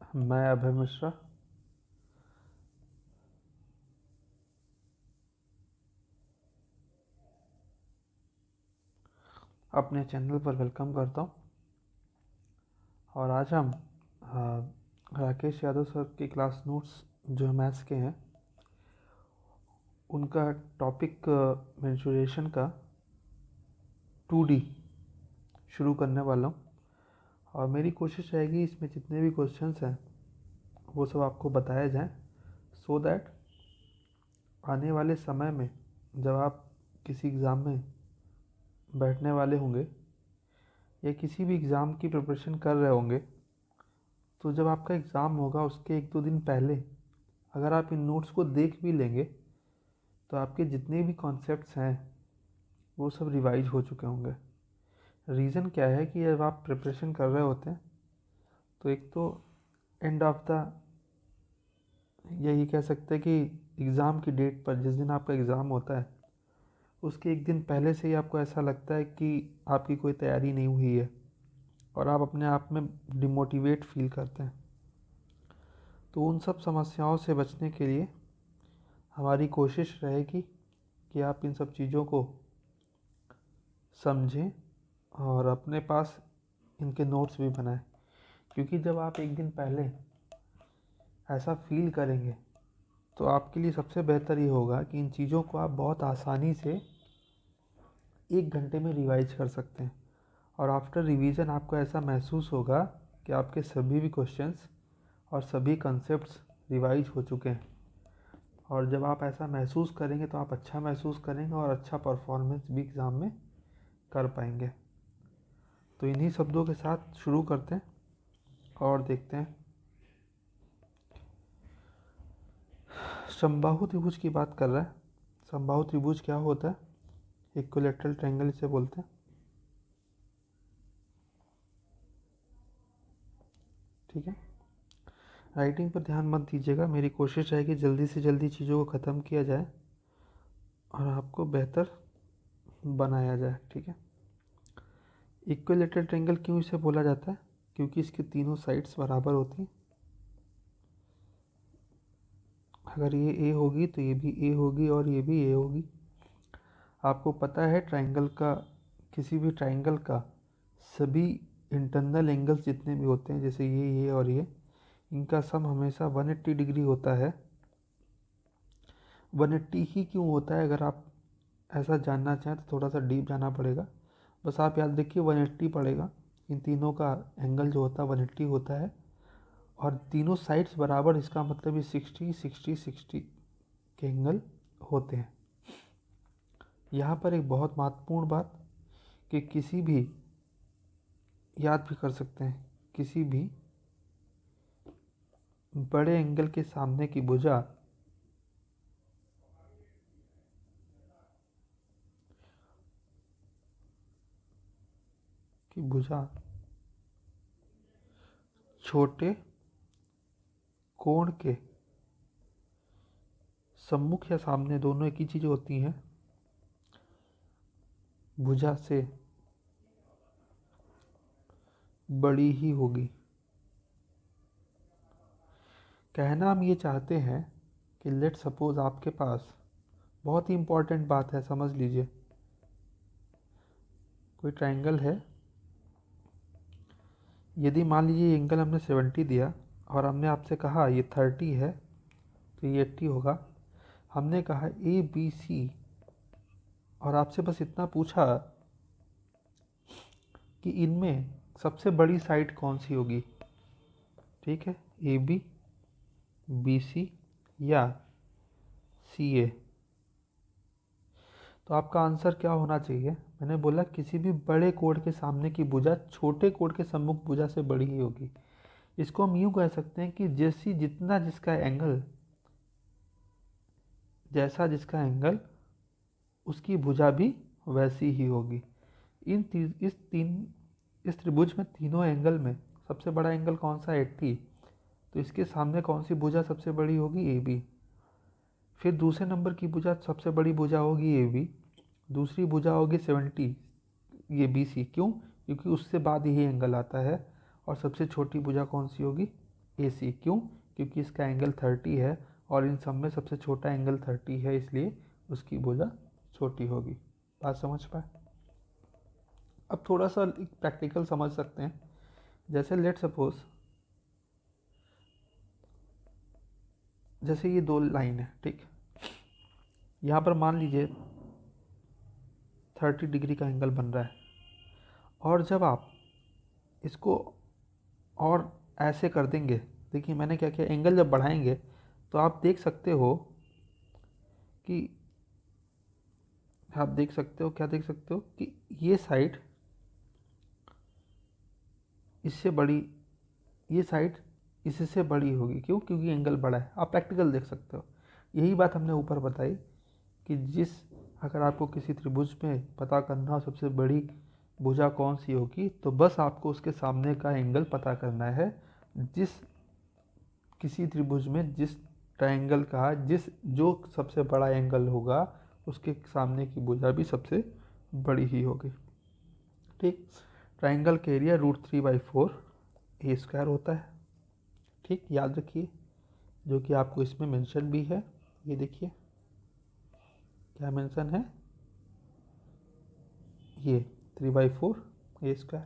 मैं अभय मिश्रा अपने चैनल पर वेलकम करता हूँ। और आज हम राकेश यादव सर के क्लास नोट्स जो मैथ्स के हैं उनका टॉपिक मेंस्ट्रुएशन का 2D शुरू करने वाला हूँ। और मेरी कोशिश रहेगी इसमें जितने भी क्वेश्चंस हैं वो सब आपको बताया जाए, सो दैट आने वाले समय में जब आप किसी एग्ज़ाम में बैठने वाले होंगे या किसी भी एग्ज़ाम की प्रिपरेशन कर रहे होंगे, तो जब आपका एग्ज़ाम होगा उसके 1-2 दिन पहले अगर आप इन नोट्स को देख भी लेंगे तो आपके जितने भी कॉन्सेप्ट्स हैं वो सब रिवाइज हो चुके होंगे। रीज़न क्या है कि जब आप प्रिपरेशन कर रहे होते हैं तो एक तो एंड ऑफ द यही कह सकते हैं कि एग्ज़ाम की डेट पर जिस दिन आपका एग्ज़ाम होता है उसके 1 दिन पहले से ही आपको ऐसा लगता है कि आपकी कोई तैयारी नहीं हुई है और आप अपने आप में डिमोटिवेट फील करते हैं। तो उन सब समस्याओं से बचने के लिए हमारी कोशिश रहेगी कि आप इन सब चीज़ों को समझें और अपने पास इनके नोट्स भी बनाएं, क्योंकि जब आप 1 दिन पहले ऐसा फील करेंगे तो आपके लिए सबसे बेहतर ये होगा कि इन चीज़ों को आप बहुत आसानी से 1 घंटे में रिवाइज कर सकते हैं। और आफ्टर रिवीजन आपको ऐसा महसूस होगा कि आपके सभी भी क्वेश्चंस और सभी कंसेप्ट्स रिवाइज हो चुके हैं। और जब आप ऐसा महसूस करेंगे तो आप अच्छा महसूस करेंगे और अच्छा परफॉर्मेंस भी एग्ज़ाम में कर पाएंगे। तो इन्हीं शब्दों के साथ शुरू करते हैं और देखते हैं। समबाहु त्रिभुज की बात कर रहा है। समबाहु त्रिभुज क्या होता है? इक्विलैटरल ट्रायंगल इसे बोलते हैं। ठीक है, राइटिंग पर ध्यान मत दीजिएगा। मेरी कोशिश रहेगी जल्दी से जल्दी चीज़ों को ख़त्म किया जाए और आपको बेहतर बनाया जाए। ठीक है, इक्विलैटरल ट्रायंगल क्यों इसे बोला जाता है? क्योंकि इसकी तीनों साइड्स बराबर होती हैं। अगर ये ए होगी तो ये भी ए होगी और ये भी ए होगी। आपको पता है ट्रायंगल का, किसी भी ट्रायंगल का सभी इंटरनल एंगल्स जितने भी होते हैं, जैसे ये और ये, इनका सम हमेशा 180 डिग्री होता है। 180 ही क्यों होता है? अगर आप ऐसा जानना चाहें तो थोड़ा सा डीप जाना पड़ेगा। बस आप याद रखिए 180 पड़ेगा। इन तीनों का एंगल जो होता है 180 होता है और तीनों साइड्स बराबर, इसका मतलब ये 60 60 60 के एंगल होते हैं। यहाँ पर एक बहुत महत्वपूर्ण बात कि किसी भी, याद भी कर सकते हैं, किसी भी बड़े एंगल के सामने की भुजा छोटे कोण के सम्मुख या सामने, दोनों एक ही चीज़ होती हैं, भुजा से बड़ी ही होगी। कहना हम ये चाहते हैं कि लेट सपोज आपके पास, बहुत ही इम्पोर्टेंट बात है, समझ लीजिए, कोई ट्रायंगल है। यदि मान लीजिए एंगल हमने 70 दिया और हमने आपसे कहा ये 30 है तो ये 80 होगा। हमने कहा ए बी सी और आपसे बस इतना पूछा कि इनमें सबसे बड़ी साइड कौन सी होगी। ठीक है, ए बी, बी सी या सी ए। तो आपका आंसर क्या होना चाहिए? मैंने बोला किसी भी बड़े कोण के सामने की भुजा छोटे कोण के सम्मुख भुजा से बड़ी ही होगी। इसको हम यूँ कह सकते हैं कि जितना जिसका एंगल, जैसा जिसका एंगल, उसकी भुजा भी वैसी ही होगी। इस त्रिभुज में तीनों एंगल में सबसे बड़ा एंगल कौन सा है? 80। तो इसके सामने कौन सी भुजा सबसे बड़ी होगी? A B. फिर दूसरे नंबर की भुजा, सबसे बड़ी भुजा होगी ए बी। दूसरी भुजा होगी 70, ये बी सी। क्यों? क्योंकि उससे बाद ही एंगल आता है। और सबसे छोटी भुजा कौन सी होगी? AC। क्यों? क्योंकि इसका एंगल 30 है और इन सब में सबसे छोटा एंगल 30 है, इसलिए उसकी भुजा छोटी होगी। बात समझ पाए? अब थोड़ा सा प्रैक्टिकल समझ सकते हैं। जैसे लेट सपोज, जैसे ये दो लाइन है, ठीक, यहाँ पर मान लीजिए 30 डिग्री का एंगल बन रहा है, और जब आप इसको और ऐसे कर देंगे, देखिए मैंने क्या किया, एंगल जब बढ़ाएंगे तो आप देख सकते हो कि क्या देख सकते हो कि ये साइड इससे बड़ी, ये साइड इससे बड़ी होगी। क्यों? क्योंकि एंगल बड़ा है। आप प्रैक्टिकल देख सकते हो। यही बात हमने ऊपर बताई कि अगर आपको किसी त्रिभुज में पता करना हो सबसे बड़ी भुजा कौन सी होगी, तो बस आपको उसके सामने का एंगल पता करना है। किसी त्रिभुज में जिस ट्रायंगल का जो सबसे बड़ा एंगल होगा, उसके सामने की भुजा भी सबसे बड़ी ही होगी। ठीक, ट्रायंगल का एरिया √3/4 A² होता है। ठीक, याद रखिए, जो कि आपको इसमें मेंशन भी है। ये देखिए क्या मेंशन है, ये 3/4 A²।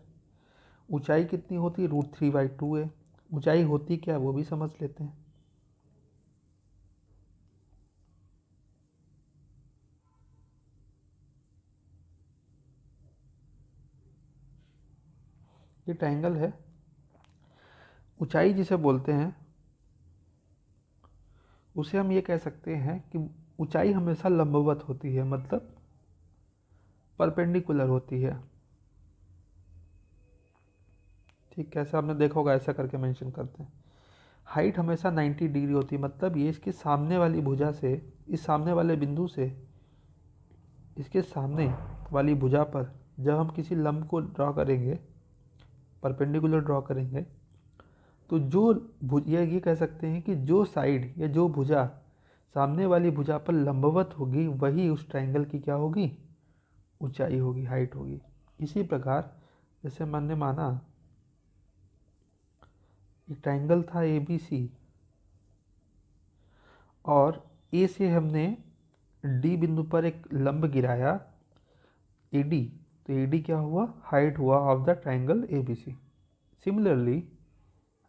ऊंचाई कितनी होती है? √3/2 है। ऊंचाई होती क्या, वो भी समझ लेते हैं। ये ट्रायंगल है, ऊंचाई जिसे बोलते हैं उसे हम ये कह सकते हैं कि ऊंचाई हमेशा लंबवत होती है, मतलब परपेंडिकुलर होती है। ठीक, कैसे आपने देखा होगा, ऐसा करके मेंशन करते हैं। हाइट हमेशा 90 डिग्री होती है, मतलब ये इसके सामने वाली भुजा से, इस सामने वाले बिंदु से इसके सामने वाली भुजा पर जब हम किसी लंब को ड्रॉ करेंगे, परपेंडिकुलर ड्रॉ करेंगे, तो ये कह सकते हैं कि जो साइड या जो भुजा सामने वाली भुजा पर लंबवत होगी, वही उस ट्रायंगल की क्या होगी, ऊंचाई होगी, हाइट होगी। इसी प्रकार जैसे मैंने माना एक ट्रायंगल था ABC, और A से हमने D बिंदु पर एक लंब गिराया AD, तो AD क्या हुआ, हाइट हुआ of the triangle ABC। Similarly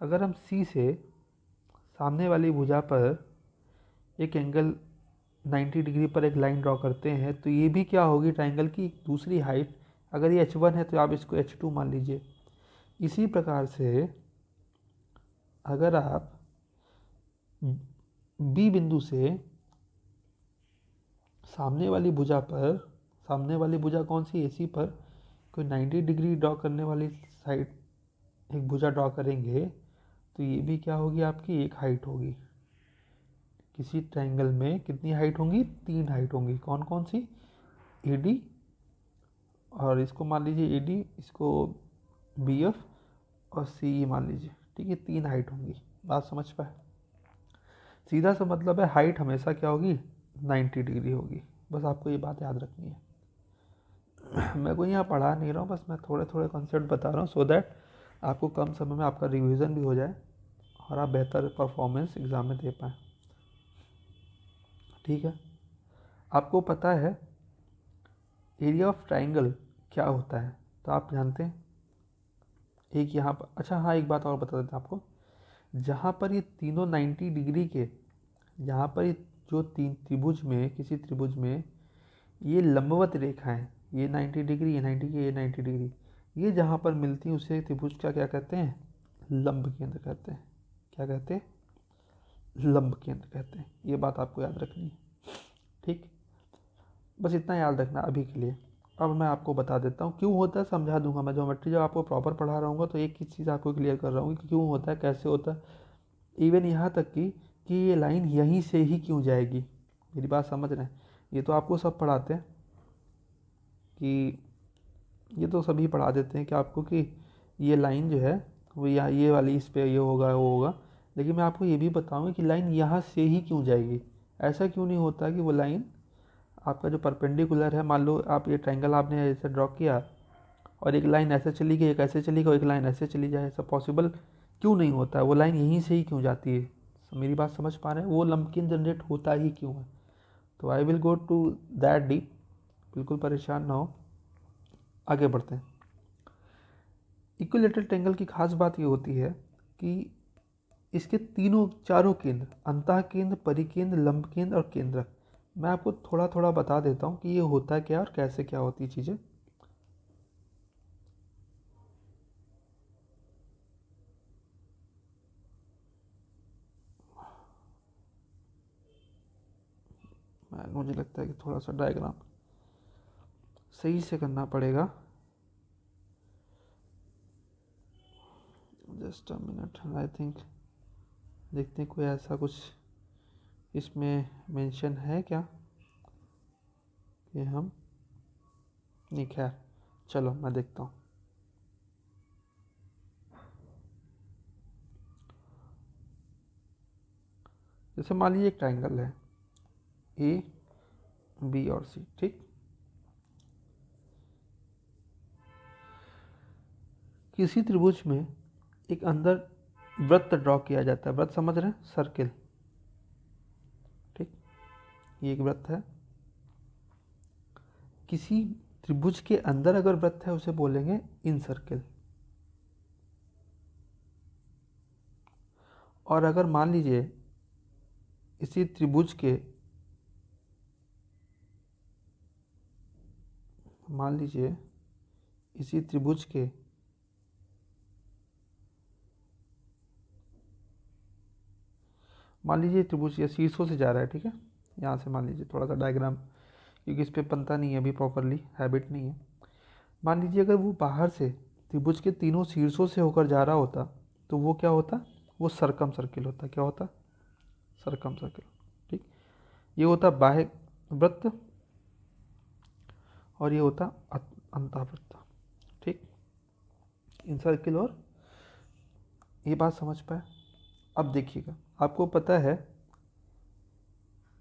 अगर हम C से सामने वाली भुजा पर एक एंगल 90 डिग्री पर एक लाइन ड्रॉ करते हैं, तो ये भी क्या होगी, ट्रायंगल की दूसरी हाइट। अगर ये H1 है तो आप इसको H2 मान लीजिए। इसी प्रकार से अगर आप B बिंदु से सामने वाली भुजा कौन सी, AC पर कोई 90 डिग्री ड्रॉ करने वाली साइड एक भुजा ड्रॉ करेंगे, तो ये भी क्या होगी, आपकी एक हाइट होगी। किसी ट्रायंगल में कितनी हाइट होंगी, 3 हाइट होंगी। कौन कौन सी? AD, और इसको मान लीजिए AD, इसको BF और CE मान लीजिए। ठीक है, 3 हाइट होंगी। बात समझ पाए? सीधा सा मतलब है, हाइट हमेशा क्या होगी, 90 डिग्री होगी। बस आपको ये बात याद रखनी है। मैं कोई यहाँ पढ़ा नहीं रहा हूँ, बस मैं थोड़े थोड़े कॉन्सेप्ट बता रहा हूँ, सो दैट आपको कम समय में आपका रिवीजन भी हो जाए और आप बेहतर परफॉर्मेंस एग्ज़ाम में दे पाएँ। ठीक है, आपको पता है एरिया ऑफ ट्रायंगल क्या होता है, तो आप जानते हैं। एक यहाँ पर, अच्छा हाँ, एक बात और बता देते हैं आपको। जहाँ पर ये तीनों 90 डिग्री के, जहाँ पर ये जो तीन त्रिभुज में, किसी त्रिभुज में ये लंबवत रेखाएं, ये 90 डिग्री, ये 90 डिग्री, ये 90 डिग्री, ये जहाँ पर मिलती हैं उसे त्रिभुज का क्या कहते हैं, लंब केंद्र कहते हैं। क्या कहते हैं? लंब केंद्र कहते हैं। ये बात आपको याद रखनी है। ठीक, बस इतना याद रखना अभी के लिए। अब मैं आपको बता देता हूँ क्यों होता है, समझा दूंगा मैं। ज्योमेट्री जब आपको प्रॉपर पढ़ा रहा हूँ तो एक ही चीज़ आपको क्लियर कर रहा हूँ कि क्यों होता है, कैसे होता है, इवन यहाँ तक कि ये लाइन यहीं से ही क्यों जाएगी। मेरी बात समझ रहे हैं? ये तो आपको सब पढ़ाते हैं, कि ये तो सभी पढ़ा देते हैं कि आपको कि ये लाइन जो है वो यहाँ, ये वाली इस पे ये होगा वो होगा, लेकिन मैं आपको ये भी बताऊँगा कि लाइन यहाँ से ही क्यों जाएगी। ऐसा क्यों नहीं होता कि वो लाइन आपका जो परपेंडिकुलर है, मान लो आप ये ट्रायंगल आपने ऐसे ड्रॉ किया और एक लाइन ऐसे चली गई, एक ऐसे चली गई, एक लाइन ऐसे चली जाए, ऐसा पॉसिबल क्यों नहीं होता है, वो लाइन यहीं से ही क्यों जाती है, मेरी बात समझ पा रहे हैं, वो लंपकिन जनरेट होता ही क्यों है। तो I will go to that deep, बिल्कुल परेशान ना हो, आगे बढ़ते हैं। इक्विलैटरल ट्रायंगल की खास बात ये होती है कि इसके तीनों चारों केंद्र, अंतः केंद्र, परिकेंद्र, लंब केंद्र और केंद्रक, मैं आपको थोड़ा थोड़ा बता देता हूँ कि ये होता क्या और कैसे क्या होती चीज़ें। मुझे लगता है कि थोड़ा सा डायग्राम सही से करना पड़ेगा। Just a minute, I think देखते हैं कोई ऐसा कुछ इसमें मेंशन है क्या कि हम, नहीं खैर चलो मैं देखता हूँ। जैसे मान लीजिए एक ट्रायंगल है ए बी और सी, ठीक। किसी त्रिभुज में एक अंदर वृत्त ड्रॉ किया जाता है, वृत्त समझ रहे हैं, सर्किल, ठीक। ये एक वृत्त है। किसी त्रिभुज के अंदर अगर वृत्त है उसे बोलेंगे इन सर्किल। और अगर मान लीजिए इसी त्रिभुज के, मान लीजिए इसी त्रिभुज के मान लीजिए त्रिभुज या शीर्षों से जा रहा है, ठीक है। यहाँ से मान लीजिए थोड़ा सा डायग्राम, क्योंकि इस पे बनता नहीं है अभी प्रॉपरली, हैबिट नहीं है। मान लीजिए अगर वो बाहर से त्रिभुज के तीनों शीर्षों से होकर जा रहा होता तो वो क्या होता, वो सरकम सर्किल होता। क्या होता, सरकम सर्किल, ठीक। ये होता बाह्य वृत्त और ये होता अंतःवृत्त, ठीक। इन सर्किल, और ये बात समझ पाए। अब देखिएगा, आपको पता है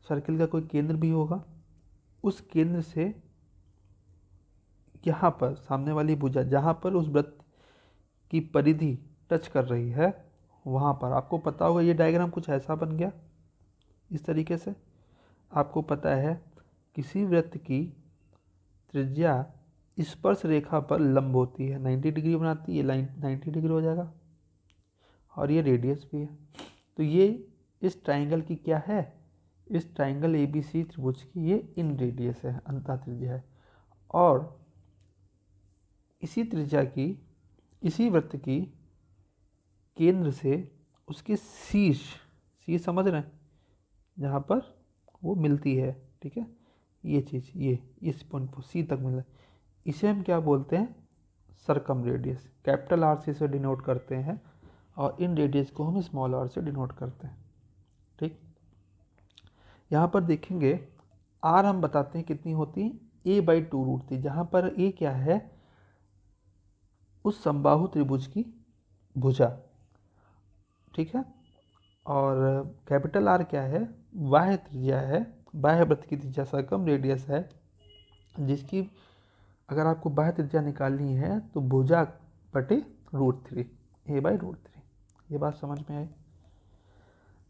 सर्किल का कोई केंद्र भी होगा, उस केंद्र से यहाँ पर सामने वाली भुजा जहाँ पर उस वृत्त की परिधि टच कर रही है, वहाँ पर आपको पता होगा ये डायग्राम कुछ ऐसा बन गया इस तरीके से। आपको पता है किसी वृत्त की त्रिज्या स्पर्श रेखा पर लंब होती है, 90 डिग्री बनाती है, ये लाइन 90 डिग्री हो जाएगा, और ये रेडियस भी है। तो ये इस ट्राइंगल की क्या है, इस ट्राइंगल ABC त्रिभुज की ये इन रेडियस है, अंतः त्रिज्या है। और इसी त्रिज्या की, इसी वृत्त की केंद्र से उसके शीर्ष, शीर्ष समझ रहे हैं, जहाँ पर वो मिलती है, ठीक है, ये चीज़, ये इस पॉइंट पर सी तक मिल रहा है, इसे हम क्या बोलते हैं, सरकम रेडियस। कैपिटल R से इसे डिनोट करते हैं और इन रेडियस को हम स्मॉल r से डिनोट करते हैं, ठीक। यहाँ पर देखेंगे R हम बताते हैं कितनी होती है, a/2√3, जहाँ पर a क्या है, उस समबाहु त्रिभुज की भुजा, ठीक है। और कैपिटल R क्या है, बाह्य त्रिज्या है, बाह्य वृत्त की त्रिज्या सरकम रेडियस है, जिसकी अगर आपको बाह्य त्रिज्या निकालनी है तो भुजा बटे √3, a/√3। ये बात समझ में आई।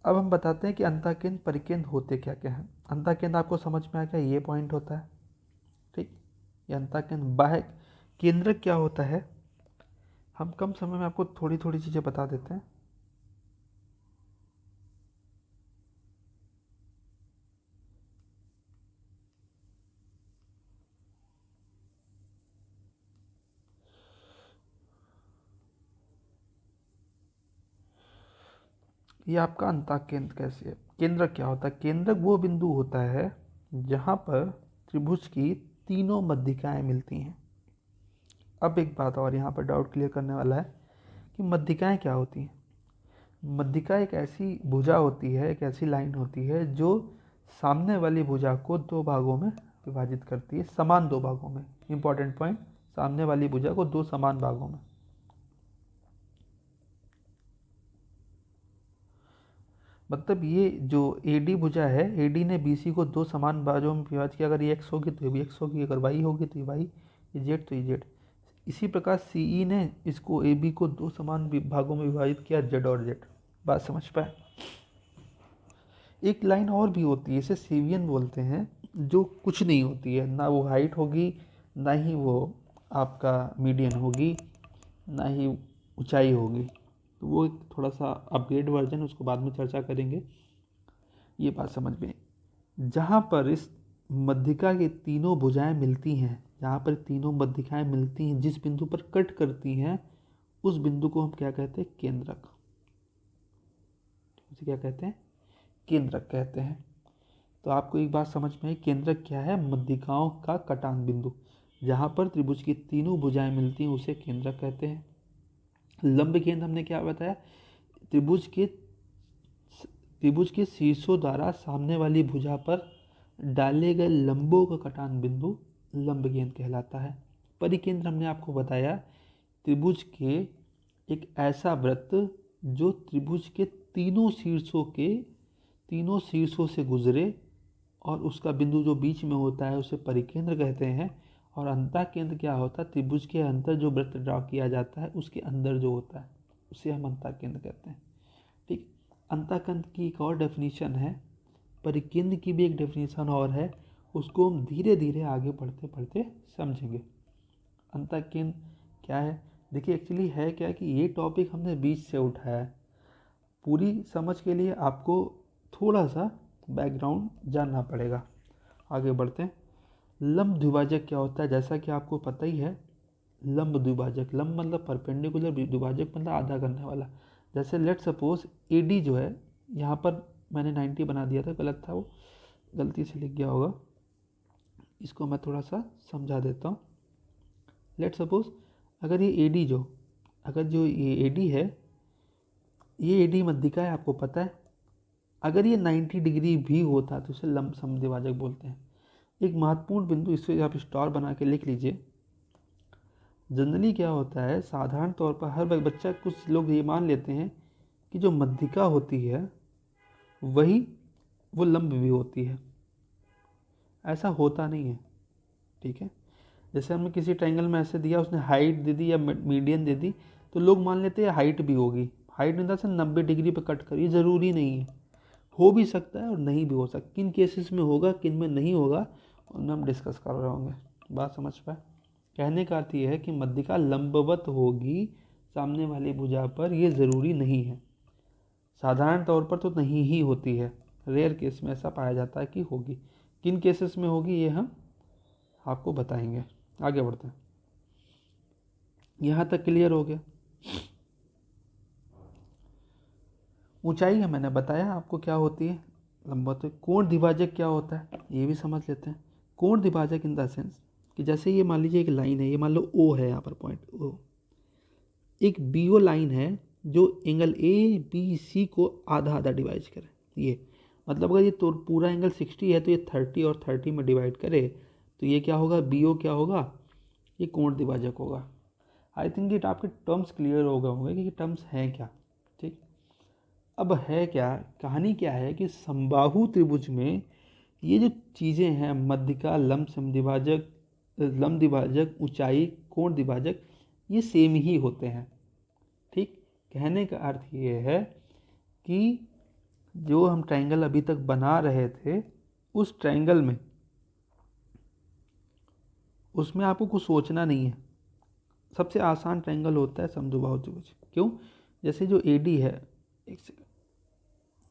अब हम बताते हैं कि अंतःकेंद्र परिकेंद्र होते क्या क्या हैं। अंतःकेंद्र आपको समझ में आ गया, ये पॉइंट होता है, ठीक। ये अंतःकेंद्र। बाह्य केंद्र क्या होता है, हम कम समय में आपको थोड़ी थोड़ी चीज़ें बता देते हैं। ये आपका अंतःकेंद्र कैसे है। केंद्र क्या होता है, केंद्रक वो बिंदु होता है जहाँ पर त्रिभुज की तीनों मध्यिकाएं मिलती हैं। अब एक बात और यहाँ पर डाउट क्लियर करने वाला है कि मध्यिकाएं क्या होती हैं। मध्यिका एक ऐसी भुजा होती है, एक ऐसी लाइन होती है जो सामने वाली भुजा को दो भागों में विभाजित करती है, समान दो भागों में। इंपॉर्टेंट पॉइंट, सामने वाली भुजा को दो समान भागों में। मतलब ये जो AD भुजा है, AD ने BC को दो समान भागों में विभाजित किया। अगर ये x होगी तो ये भी x होगी, अगर y होगी तो ये y, ये z तो ये z। इसी प्रकार सीई ने इसको ए बी को दो समान भागों में विभाजित किया, जेड और जेड। बात समझ पाए। एक लाइन और भी होती है, इसे सेवियन बोलते हैं, जो कुछ नहीं होती है, ना वो हाइट होगी, ना ही वो आपका मीडियन होगी, ना ही ऊंचाई होगी। तो वो एक थोड़ा सा अपग्रेड वर्जन, उसको बाद में चर्चा करेंगे। ये बात समझ में, जहाँ पर इस मध्यिका की तीनों भुजाएं मिलती हैं, जहाँ पर तीनों मध्यिकाएं मिलती हैं, जिस बिंदु पर कट करती हैं, उस बिंदु को हम क्या कहते हैं? केंद्रक। उसे क्या कहते हैं? केंद्रक कहते हैं। तो आपको एक बात समझ में आई, केंद्रक क्या है? मध्यिकाओं का कटान बिंदु, जहाँ पर त्रिभुज की तीनों भुजाएं मिलती हैं, उसे केंद्रक कहते हैं। लंब केंद्र हमने क्या बताया? त्रिभुज के शीर्षों द्वारा सामने वाली भुजा पर डाले गए लंबों का कटान बिंदु लंब केंद्र कहलाता है। परिकेंद्र हमने आपको बताया त्रिभुज के एक ऐसा वृत्त जो त्रिभुज के तीनों शीर्षों से गुजरे और उसका बिंदु जो बीच में होता है उसे परिकेंद्र कहते हैं। और अंतः केंद्र क्या होता है? त्रिभुज के अंदर जो वृत्त ड्रॉ किया जाता है उसके अंदर जो होता है उसे हम अंतः केंद्र कहते हैं। ठीक, अंतः केंद्र की एक और डेफिनेशन है, परिकेंद्र की भी एक डेफिनेशन और है, उसको हम धीरे धीरे आगे बढ़ते बढ़ते समझेंगे। अंतः केंद्र क्या है? देखिए एक्चुअली है क्या कि ये टॉपिक हमने बीच से उठाया है। पूरी समझ के लिए आपको थोड़ा सा बैकग्राउंड जानना पड़ेगा। आगे बढ़ते हैं। लंब द्विभाजक क्या होता है? जैसा कि आपको पता ही है, लंब द्विभाजक, लंब मतलब परपेंडिकुलर, द्विभाजक मतलब आधा करने वाला। जैसे लेट सपोज एडी जो है, यहाँ पर मैंने 90 बना दिया था, गलत था, वो गलती से लिख गया होगा, इसको मैं थोड़ा सा समझा देता हूँ। लेट सपोज अगर ये एडी जो ये एडी है, ये एडी मध्यिका है, आपको पता है। अगर ये 90 डिग्री भी होता तो उसे लंब समद्विभाजक बोलते हैं। एक महत्वपूर्ण बिंदु, इससे आप स्टार बना के लिख लीजिए। जनरली क्या होता है, साधारण तौर पर हर बच्चा, कुछ लोग ये मान लेते हैं कि जो मध्यिका होती है वही वो लंब भी होती है। ऐसा होता नहीं है। ठीक है, जैसे हमने किसी ट्रायंगल में ऐसे दिया, उसने हाइट दे दी या मीडियन दे दी, तो लोग मान लेते हैं हाइट भी होगी। हाइट नहीं था सर 90 डिग्री पर कट कर, ये ज़रूरी नहीं है, हो भी सकता है और नहीं भी हो सकता। किन केसेस में होगा, किन में नहीं होगा, उनमें हम डिस्कस कर रहे होंगे। बात समझ पाए। कहने का अर्थ ये है कि मध्यिका लंबवत होगी सामने वाली भुजा पर, ये ज़रूरी नहीं है। साधारण तौर पर तो नहीं ही होती है, रेयर केस में ऐसा पाया जाता है कि होगी। किन केसेस में होगी ये हम आपको बताएंगे। आगे बढ़ते हैं। यहाँ तक क्लियर हो गया। ऊंचाई है, मैंने बताया आपको क्या होती है, लंबवत। कोण द्विभाजक क्या होता है ये भी समझ लेते हैं। कोण द्विभाजक इन द सेंस कि जैसे ये मान लीजिए एक लाइन है, ये मान लो ओ है, यहाँ पर पॉइंट ओ, एक बी ओ लाइन है जो एंगल ए बी सी को आधा आधा डिवाइड करे। ये मतलब अगर ये तो पूरा एंगल 60 है तो ये 30 और 30 में डिवाइड करे तो ये क्या होगा? बी ओ क्या होगा? ये कोण द्विभाजक होगा। आई थिंक ये आपके टर्म्स क्लियर हो गए होंगे कि ये टर्म्स हैं क्या। ठीक, अब है क्या, कहानी क्या है कि समबाहु त्रिभुज में ये जो चीज़ें हैं, मध्यिका, लंब समद्विभाजक, लंब द्विभाजक, ऊंचाई, कोण द्विभाजक, ये सेम ही होते हैं। ठीक, कहने का अर्थ ये है कि जो हम ट्रायंगल अभी तक बना रहे थे, उस ट्रायंगल में उसमें आपको कुछ सोचना नहीं है। सबसे आसान ट्रायंगल होता है समद्विबाहु त्रिभुज। क्यों? जैसे जो एडी है, एक सेकंड,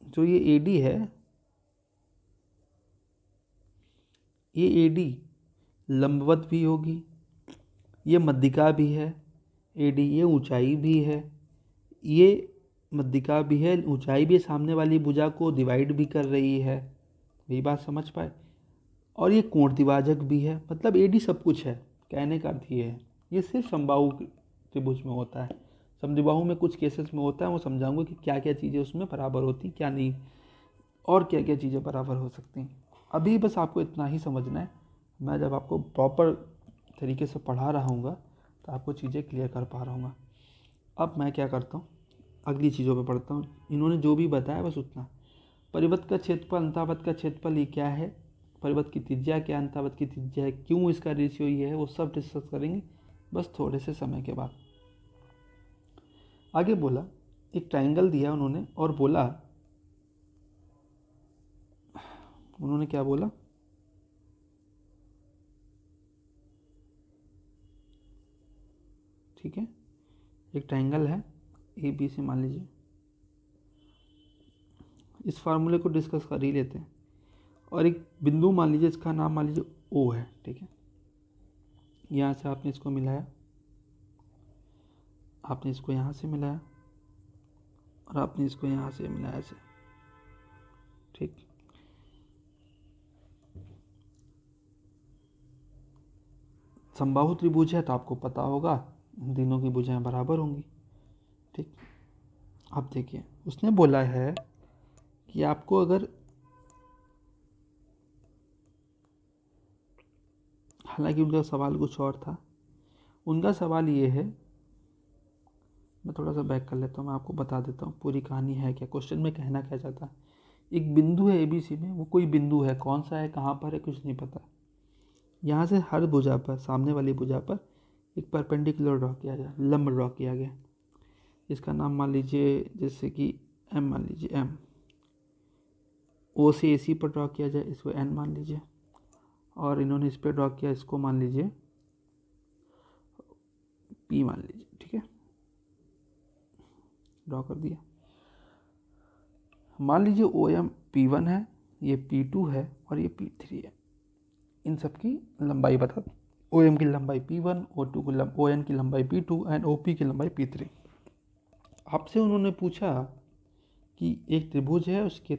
जो ये एडी है, ये एडी लंबवत भी होगी, ये मध्यिका भी है, एडी ये ऊंचाई भी है, ये मध्यिका भी है, ऊंचाई भी सामने वाली भुजा को डिवाइड भी कर रही है। यही बात समझ पाए। और ये कोण द्विभाजक भी है, मतलब एडी सब कुछ है। कहने का अर्थ ये है, ये सिर्फ समबाहु त्रिभुज में होता है। समद्विबाहु में कुछ केसेस में होता है, वो समझाऊंगा कि क्या क्या चीज़ें उसमें बराबर होती, क्या नहीं, और क्या क्या चीज़ें बराबर हो सकती हैं। अभी बस आपको इतना ही समझना है। मैं जब आपको प्रॉपर तरीके से पढ़ा रहा हूँगा तो आपको चीज़ें क्लियर कर पा रहा हूँगा। अब मैं क्या करता हूँ, अगली चीज़ों पे पढ़ता हूँ। इन्होंने जो भी बताया बस उतना। परिवृत्त का क्षेत्रफल, अंतःवृत्त का क्षेत्रफल ये क्या है, परिवृत्त की त्रिज्या क्या है, अंतःवृत्त की त्रिज्या है, क्यों इसका रेशियो ये है, वो सब डिस्कस करेंगे। बस थोड़े से समय के बाद। आगे बोला, एक ट्राइंगल दिया उन्होंने और बोला, उन्होंने क्या बोला, ठीक है, एक ट्राइंगल है ए बी सी मान लीजिए, इस फार्मूले को डिस्कस कर ही लेते हैं। और एक बिंदु मान लीजिए, इसका नाम मान लीजिए ओ है, ठीक है। यहाँ से आपने इसको मिलाया, आपने इसको यहाँ से मिलाया और आपने इसको यहाँ से मिलाया ऐसे, ठीक। समबाहु त्रिभुज है तो आपको पता होगा इन तीनों की भुजाएं बराबर होंगी, ठीक। अब देखिए, उसने बोला है कि आपको अगर, हालांकि उनका सवाल कुछ और था। उनका सवाल ये है, मैं थोड़ा सा बैक कर लेता हूँ, मैं आपको बता देता हूँ पूरी कहानी है क्या, क्वेश्चन में कहना क्या चाहता है। एक बिंदु है ABC में, वो कोई बिंदु है, कौन सा है, कहाँ पर है, कुछ नहीं पता। यहाँ से हर भुजा पर, सामने वाली भुजा पर एक परपेंडिकुलर ड्रॉ किया गया, लंब ड्रॉ किया गया। इसका नाम मान लीजिए जैसे कि M मान लीजिए, M। O से AC पर ड्रॉ किया जाए, इसको N मान लीजिए। और इन्होंने इस पर ड्रॉ किया, इसको मान लीजिए P मान लीजिए, ठीक है, ड्रॉ कर दिया। मान लीजिए OM P1 है, ये P2 है और ये P3 है। इन सब की लंबाई बता दो। OM की लंबाई P1, ON की लंबाई P2 एंड OP की लंबाई P3। आपसे उन्होंने पूछा कि एक त्रिभुज है, उसके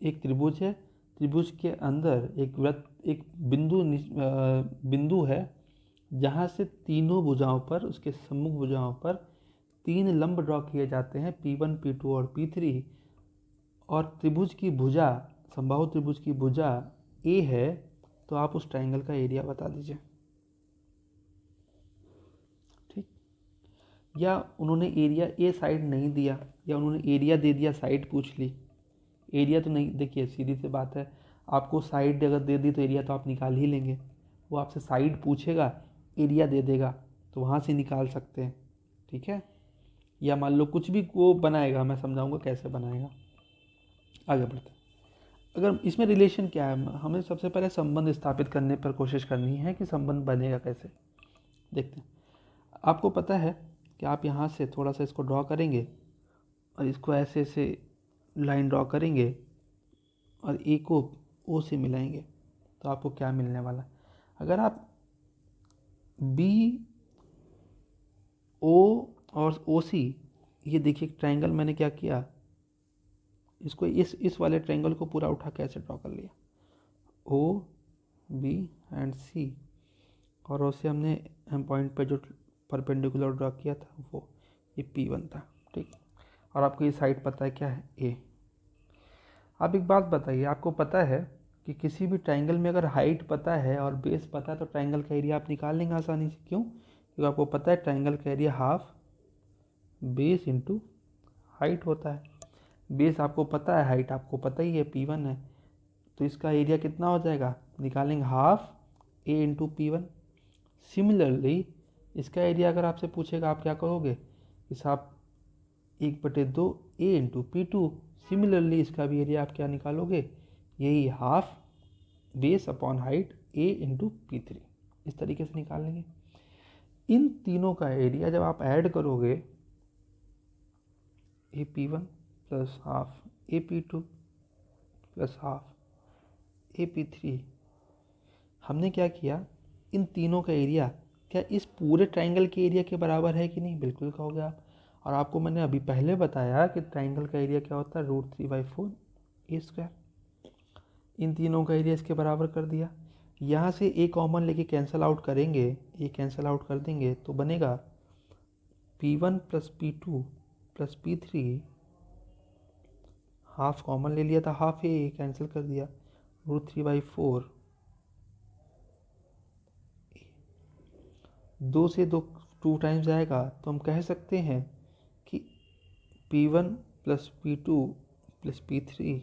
एक त्रिभुज है, त्रिभुज के अंदर एक वृत्त, एक बिंदु है जहाँ से तीनों भुजाओं पर, उसके सम्मुख भुजाओं पर 3 लंब ड्रॉ किए जाते हैं, P1, P2 और P3। और त्रिभुज की भुजा, समबाहु त्रिभुज की भुजा A है, तो आप उस ट्राइंगल का एरिया बता दीजिए, ठीक। या उन्होंने एरिया ए साइड नहीं दिया, या उन्होंने एरिया दे दिया, साइड पूछ ली। एरिया तो नहीं, देखिए सीधी सी बात है, आपको साइड अगर दे दी तो एरिया तो आप निकाल ही लेंगे। वो आपसे साइड पूछेगा, एरिया दे देगा, तो वहाँ से निकाल सकते हैं, ठीक है। या मान लो कुछ भी वो बनाएगा, मैं समझाऊंगा कैसे बनाएगा। आगे बढ़ते हैं। अगर इसमें रिलेशन क्या है, हमें सबसे पहले संबंध स्थापित करने पर कोशिश करनी है कि संबंध बनेगा कैसे। देखते हैं। आपको पता है कि आप यहाँ से थोड़ा सा इसको ड्रॉ करेंगे और इसको ऐसे ऐसे लाइन ड्रॉ करेंगे और ए को ओ से मिलाएंगे, तो आपको क्या मिलने वाला। अगर आप बी ओ और ओ सी, ये देखिए ट्राइंगल मैंने क्या किया, इसको इस वाले ट्राइंगल को पूरा उठा के ऐसे ड्रॉ कर लिया, ओ बी एंड सी, और उससे हमने एम पॉइंट पे जो परपेंडिकुलर ड्रॉ किया था वो ये P1 था, ठीक। और आपको ये साइड पता है क्या है, ए। आप एक बात बताइए, आपको पता है कि किसी भी ट्राइंगल में अगर हाइट पता है और बेस पता है तो ट्राइंगल का एरिया आप निकाल लेंगे आसानी से। क्यों? क्योंकि आपको पता है ट्राइंगल का area half base into height होता है। बेस आपको पता है, हाइट आपको पता ही है, P1 है, तो इसका एरिया कितना हो जाएगा, निकालेंगे half A into P1। Similarly इसका एरिया अगर आपसे पूछेगा, आप क्या करोगे, इस आप 1/2 A इंटू P2। सिमिलरली इसका भी एरिया आप क्या निकालोगे, यही half base upon height A into P3, इस तरीके से निकाल लेंगे। इन तीनों का एरिया जब आप ऐड करोगे, AP1 plus half AP2 plus half AP3, हमने क्या किया, इन तीनों का एरिया क्या इस पूरे ट्राइंगल के एरिया के बराबर है कि नहीं, बिल्कुल कहोगे आप। और आपको मैंने अभी पहले बताया कि ट्राइंगल का एरिया क्या होता है, √3/4 A²। इन तीनों का एरिया इसके बराबर कर दिया। यहाँ से ए कॉमन लेके कैंसिल आउट करेंगे, ये कैंसिल आउट कर देंगे तो बनेगा P1 plus P2 plus P3, half common ले लिया था, हाफ ए कैंसिल कर दिया, √3/4। 2 से 2 टाइम्स जाएगा तो हम कह सकते हैं कि P1 plus P2 plus P3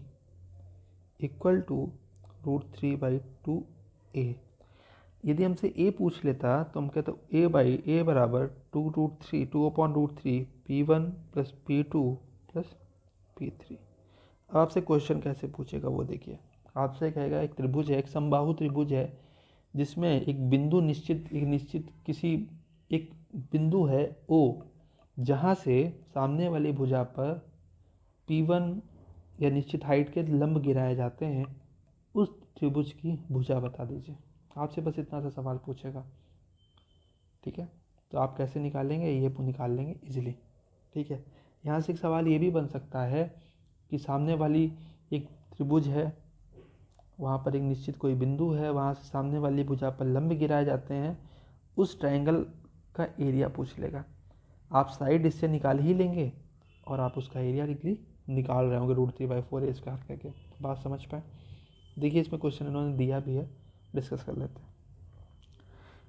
equal to √3/2A। यदि हमसे ए पूछ लेता तो हम कहते ए बाई ए बराबर 2/√3 P1 plus P2 plus P3। अब आपसे क्वेश्चन कैसे पूछेगा वो देखिए। आपसे कहेगा एक त्रिभुज है, एक समबाहु त्रिभुज है जिसमें एक बिंदु एक बिंदु है O, जहाँ से सामने वाली भुजा पर P1 या निश्चित हाइट के लंब गिराए जाते हैं, उस त्रिभुज की भुजा बता दीजिए। आपसे बस इतना सा सवाल पूछेगा, ठीक है। तो आप कैसे निकालेंगे, ये निकाल लेंगे इजीली, ठीक है। यहाँ से एक सवाल ये भी बन सकता है कि सामने वाली एक त्रिभुज है, वहाँ पर एक निश्चित कोई बिंदु है, वहाँ से सामने वाली भुजा पर लंब गिराए जाते हैं, उस ट्रायंगल का एरिया पूछ लेगा। आप साइड इससे निकाल ही लेंगे और आप उसका एरिया निकाल रहे होंगे √3/4 करके। बात समझ पाए। देखिए इसमें क्वेश्चन इन्होंने दिया भी है, डिस्कस कर लेते हैं।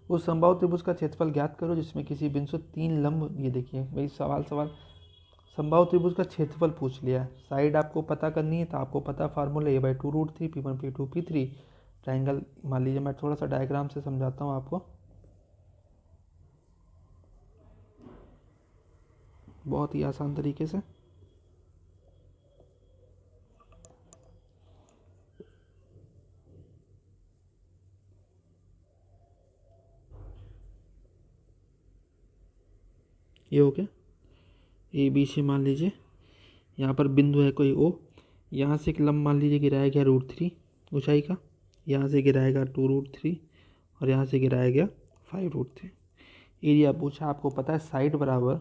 उस समबाहु त्रिभुज का क्षेत्रफल ज्ञात करो जिसमें किसी बिंदु से 3 लंब, ये देखिए भाई सवाल समबाहु त्रिभुज का क्षेत्रफल पूछ लिया। साइड आपको पता करनी है तो आपको पता formula a/2√3 P1 P2 P3। Triangle मान लीजिए, मैं थोड़ा सा डायग्राम से समझाता हूँ आपको, बहुत ही आसान तरीके से। ये हो गया ए बी से, मान लीजिए यहाँ पर बिंदु है कोई O, यहाँ से एक लंब मान लीजिए गिराया गया √3 ऊंचाई का, यहाँ से गिराया गया 2√3 और यहाँ से गिराया गया 5√3। एरिया पूछा, आपको पता है साइड बराबर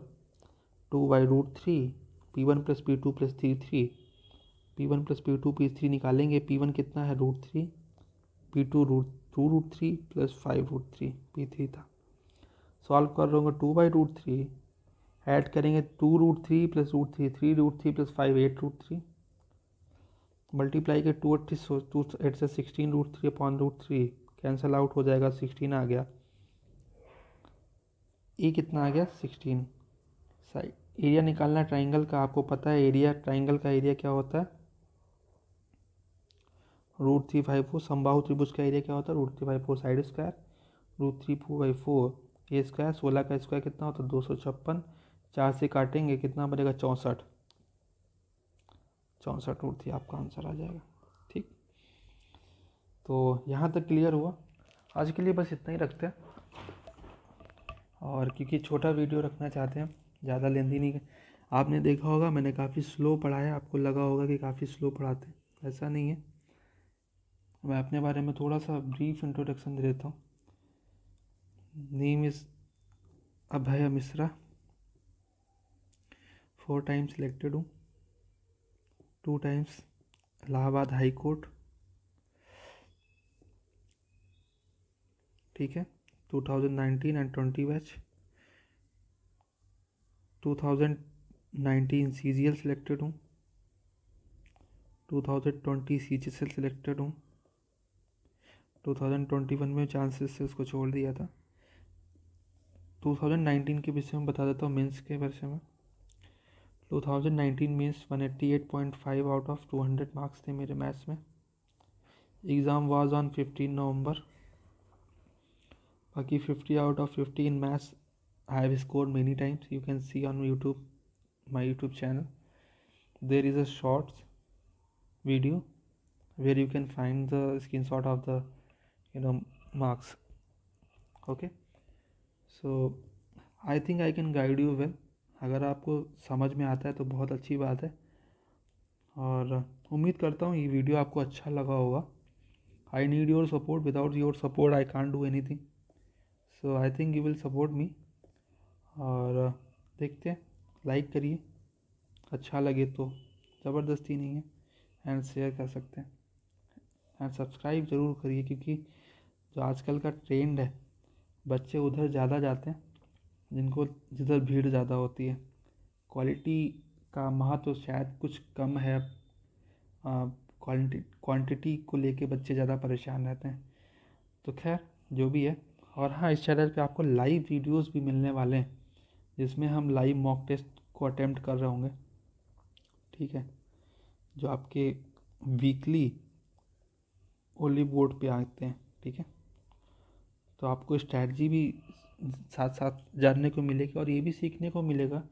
2/√3 P1 plus P2 plus P3। P1 plus P2 P3 निकालेंगे। P1 कितना है √3, P2 2√3 प्लस 5√3 P3 था। सॉल्व कर रहे होंगे 2/√3, ऐड करेंगे 2√3 प्लस √3 3√3 प्लस 5 8√3, मल्टीप्लाई के 2 से 16√3/√3 कैंसल आउट हो जाएगा, 16 आ गया। ये कितना आ गया 16। साइड एरिया निकालना ट्राइंगल का, आपको पता है एरिया, ट्राइंगल का एरिया क्या होता है √3/4। समबाहु त्रिभुज का एरिया क्या होता है √3/4 साइड स्क्वायर, √3/4 ए स्क्वायर। 16 का स्क्वायर कितना होता है 256। 4 से काटेंगे कितना बनेगा 64 √3 आपका आंसर आ जाएगा, ठीक। तो यहाँ तक क्लियर हुआ। आज के लिए बस इतना ही रखते हैं, और क्योंकि छोटा वीडियो रखना चाहते हैं, ज़्यादा लेंदी नहीं। आपने देखा होगा मैंने काफ़ी स्लो पढ़ाया, आपको लगा होगा कि काफ़ी स्लो पढ़ाते हैं, ऐसा नहीं है। मैं अपने बारे में थोड़ा सा ब्रीफ इंट्रोडक्शन दे देता हूँ। Name is Abhay Mishra, 4 times selected हूँ, 2 टाइम्स इलाहाबाद हाई कोर्ट, ठीक है। 2019 एंड 20 बैच, 2019 CGL सिलेक्टेड हूँ, 2020 CGSL सिलेक्टेड हूँ, 2021 में चांसेस से उसको छोड़ दिया था। 2019 के विषय में बता देता हूँ, मेंस के विषय में। 2019 मीन्स 188.5 आउट ऑफ 200 मार्क्स थे मेरे मैथ्स में। एग्ज़ाम वाज ऑन 15 नवंबर। बाकी 50 out of 50 in maths I have scored many times. You can see on YouTube, my YouTube channel. There is a shorts video where you can find the screenshot of the marks. Okay, so I think I can guide you well. अगर आपको समझ में आता है तो बहुत अच्छी बात है, और उम्मीद करता हूँ ये वीडियो आपको अच्छा लगा होगा। I need your support. Without your support I can't do anything. So I think you will support me. और देखते हैं, लाइक करिए, अच्छा लगे तो, ज़बरदस्ती नहीं है, एंड शेयर कर सकते हैं, एंड सब्सक्राइब ज़रूर करिए, क्योंकि जो आजकल का ट्रेंड है, बच्चे उधर ज़्यादा जाते हैं जिनको जिधर भीड़ ज़्यादा होती है। क्वालिटी का महत्व शायद कुछ कम है, क्वांटिटी को लेके बच्चे ज़्यादा परेशान रहते हैं। तो खैर जो भी है, और हाँ, इस चैनल पे आपको लाइव वीडियोस भी मिलने वाले हैं जिसमें हम लाइव मॉक टेस्ट को अटेम्प्ट कर रहे होंगे, ठीक है, जो आपके वीकली ओनली बोर्ड पे आते हैं, ठीक है। तो आपको स्ट्रैटेजी भी साथ साथ जानने को मिलेगी और ये भी सीखने को मिलेगा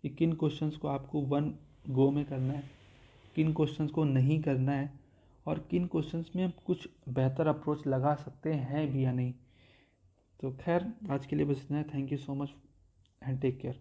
कि किन क्वेश्चंस को आपको वन गो में करना है, किन क्वेश्चंस को नहीं करना है और किन क्वेश्चंस में कुछ बेहतर अप्रोच लगा सकते हैं भी या नहीं। तो खैर आज के लिए बस इतना है। Thank you so much and take care.